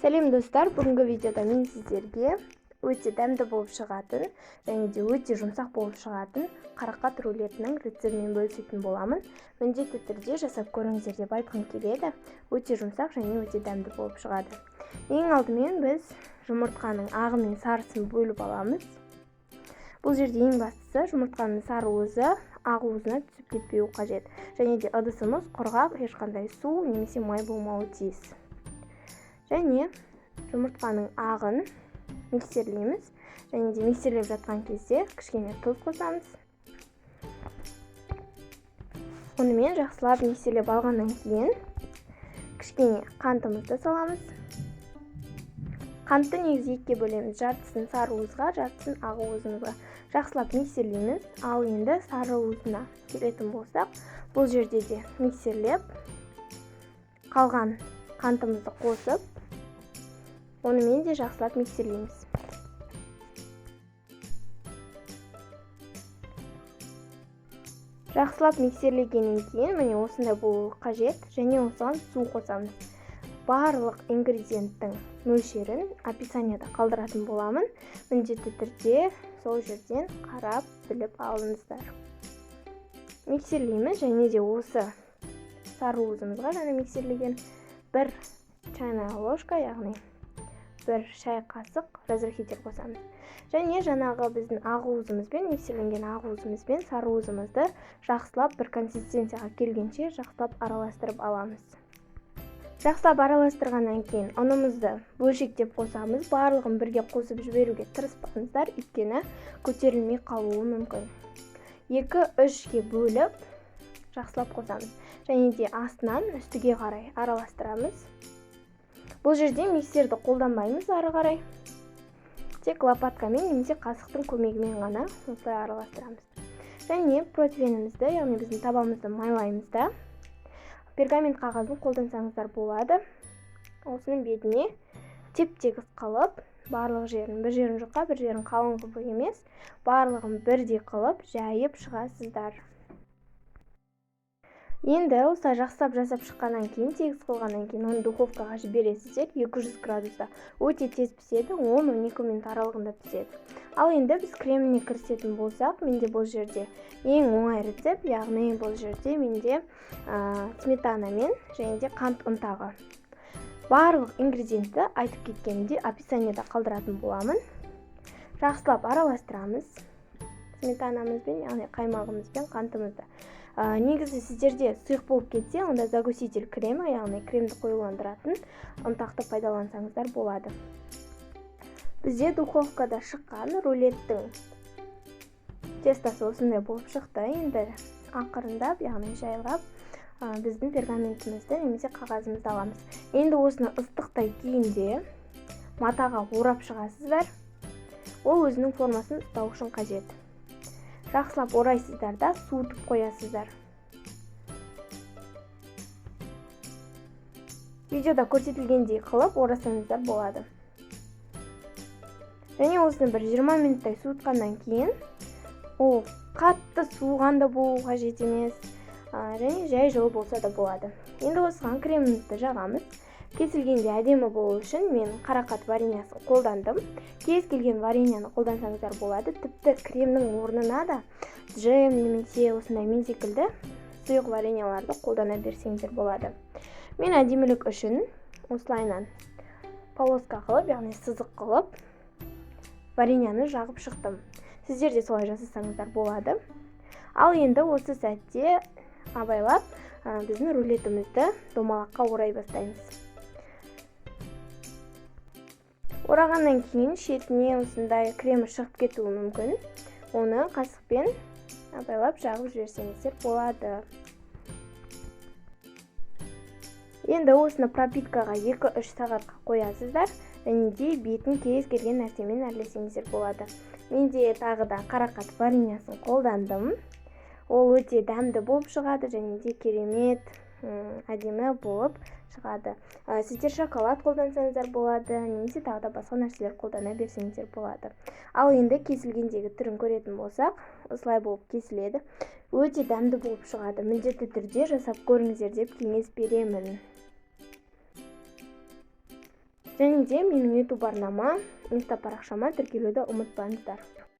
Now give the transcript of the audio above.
Сәлем достар, бүгінгі видеода мен сіздерге өте дәмді болып шығатын және де өте жұмсақ болып шығатын қарақат рулетінің рецептімен бөлісетін боламын. Міндетті түрде жасап көріңіздер деп айтқым келеді. Өте жұмсақ және өте дәмді болып шығады. Ең алдымен біз жұмыртқаның ағы мен сарысын бөліп аламыз. Бұл жерде ең бастысы жұмыртқаның сары уызы ақ уызына түсіп кетпеуі қажет. Және де ыдысымыз құрғақ, ешқандай су немесе май болмауы тиіс. Және жұмыртқаның ағын миксерлейміз. Және де миксерлеп жатқан кезде кішкене тұз қосамыз. Онымен жақсылап миксерлеп алғаннан кейін кішкене қантымызды саламыз. Қантты негізі екіге бөлеміз. Жартысын сары уызға, жартысын ақ уызымызға. Жақсылап миксерлейміз. Ал енді сары уызына келетін болсақ, бұл жерде де миксерлеп қалған қантымызды қосып, онымен де жақсылап миксерлейміз. Жақсылап миксерлегеннен кейін міне осындай болуы қажет, және осыған су қосамыз. Барлық ингредиенттің мөлшерін описанияда қалдыратын боламын. Міндетті түрде сол жерден қарап біліп алыңыздар. Миксерлейміз, және де осы сары уызымызға жаңа миксерлеген 1 чайная ложка, яғни 1 шай қасық разрыхитель қосамыз. Және жаңағы біздің ақ уызымызбен, миксерленген ақ уызымызбен сары уызымызды жақсылап бір консистенцияға келгенше жақсылап араластырып аламыз. Жақсылап араластырғаннан кейін ұнымызды бөлшектеп қосамыз. Барлығын бірге қосып жіберуге тырыспаңыздар, өйткені көтерілмей қалуы мүмкін. 2-3-ге бөліп жақсылап қосамыз. Және де астынан үстіге қарай араластырамыз. Бұл жерде миксерді қолданбаймыз ары қарай. Тек лопаткамен немесе қасықтың көмегімен ғана осылай араластырамыз. Және противенімізді, яғни біздің табамызды майлаймыз да. Пергамент қағазын қолдансаңыздар болады. Осының бетіне теп-тегіс қылып, барлық жерін, бір жерін жұқа, бір жерін қалың қылып емес, барлығын бірдей қылып жайып шығасыздар. Енді осылай жақсылап жасап шыққаннан кейін, тегіс қылғаннан кейін оны духовкаға жібересіздер. 200 градуста өте тез піседі, 10-12 минут аралығында піседі. Ал енді біз креміне кірісетін болсақ, менде бұл жерде ең оңай рецепт, яғни бұл жерде менде сметанамен және де қант ұнтағы. Барлық ингредиентті айтып кеткенімде описанияда қалдыратын боламын. Жақсылап араластырамыз сметанамызбен, яғни қаймағымызбен қантымызды. Негізі сіздерде сұйық болып кетсе, онда загуситель крема, яғни кремді қоюландыратын ұнтақты пайдалансаңыздар болады. Бізде духовкада шыққан рулеттің тестасы осындай болып шықты. Енді ақырындап, яғни жайлап біздің пергаментімізді немесе қағазымызды аламыз. Енді осыны ыстықтай күйінде матаға орап шығасыздар. Ол өзінің формасын ұстау үшін қажет. Жақсылап орайсыздар да суытып қоясыздар. Видеода көрсетілгендей қылып орасаңыздар болады. Және осыны бір 20 минуттай суытқаннан кейін, ол қатты суығанда болу қажет емес, және жай жылы болса да болады. Енді осыған кремімізді жағамыз. Кесілгенде әдемі болу үшін мен қарақат вареньясын қолдандым. Кез келген вареньяны қолдансаңыздар болады. Тіпті кремнің орнына да джем немесе осындай мен секілді сұйық вареньяларды қолдана берсеңіздер болады. Мен әдемілік үшін осылайынан полоска қылып, яғни сызық қылып вареньяны жағып шықтым. Сіздер де солай жасасаңыздар болады. Ал енді осы сәтте абайлап біздің рулетімізді домалаққа орай бастаймыз. Орағаннан кейін шетіне осындай кремі шығып кетуі мүмкін. Оны қасықпен абайлап жағып жіберсеңіздер болады. Енді осыны пропиткаға 2-3 сағатқа қоясыздар. Және де бетін кез келген нәрсемен әрлесеңіздер болады. Менде тағы да қарақат вареньясын қолдандым. Ол өте дәмді болып шығады, және де керемет әдемі болып шығады. Сіздер шоколад қолдансаңыздар болады, немесе тағы да басқа нәрселер қолдана берсеңіздер болады. Ал енді кесілгендегі түрін көретін болсақ, осылай болып кесіледі. Өте дәмді болып шығады. Міндетті түрде жасап көріңіздер деп кеңес беремін. және де менің YouTube арнама, инста парақшама тіркелуді ұмытпаңыздар.